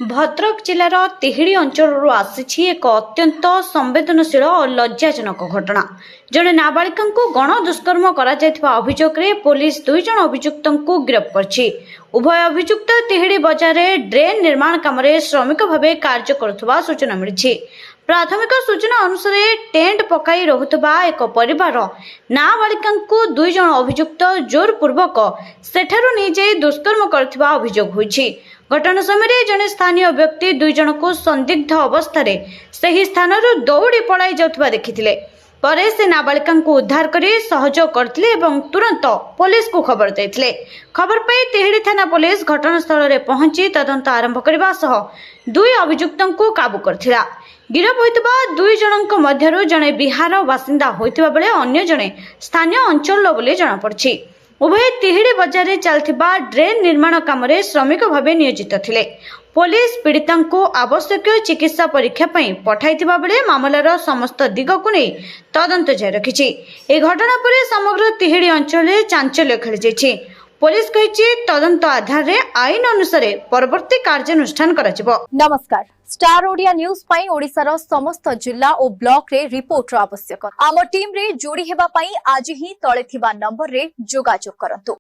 भद्रक जिलार तिहिड़ी अंचल आसी एक अत्यंत संवेदनशील और लज्जाजनक घटना। जड़े नाबालिका गण दुष्कर्म अभियोग में पुलिस 2 जन अभियुक्त गिरफ्त करछि। उभय अभियुक्त तिहिड़ी बजार ड्रेन निर्माण काम श्रमिक भाव कार्य करुवा सूचना मिली। प्राथमिक सूचना अनुसार टेंट पकाई रहुतबा एक परिवार नाबालिका 2 जन अभियुक्त जोरपूर्वक सेठारु निजे दुष्कर्म करथिबा अभियोग होइछि। घटना समय जड़े स्थानीय व्यक्ति 2 जन को संदिग्ध अवस्था से स्थान दौड़ी पलाई जाउथबा देखिथिले। परे से नाबालिका उद्धार कर सहयोग करथिले एवं तुरंत पुलिस को खबर देथिले। खबर पाई तिहिड़ी थाना पुलिस घटनास्थल में पहुंची तदंत आरंभ करबा सह 2 अभियुक्त को काबू करथिला। गिरफ होइतबा 2 जनक मध्यरु जने बिहार बासिंदा होइतबा बेले अन्य जने स्थानीय अंचल बोली जଣା पड़छि। उभय तिहिड़ी बजार चलथिबा ड्रेन निर्माण काम श्रमिक भाव नियोजित थिले। पुलिस पीड़िता को आवश्यक चिकित्सा परीक्षा पई पठाइथिबा बेले मामलार समस्त दिग को नहीं तदंत जारी रखिछि। ए घटना पर समग्र तिहिड़ी अंचल में चांचल्य खेली जाइछि। पुलिस कहिछि तदंत आधार रे आईन अनुसार परवर्ती कार्यानुष्ठान कराजिबो। नमस्कार, स्टार ओडिया न्यूज पाई ओडिसार समस्त जिला और ब्लॉक रे रिपोर्टर आवश्यक। आम टीम रे जोड़ी हेबा पाई आज ही तळे थिबा नंबर रे जोगाजोग करंतु।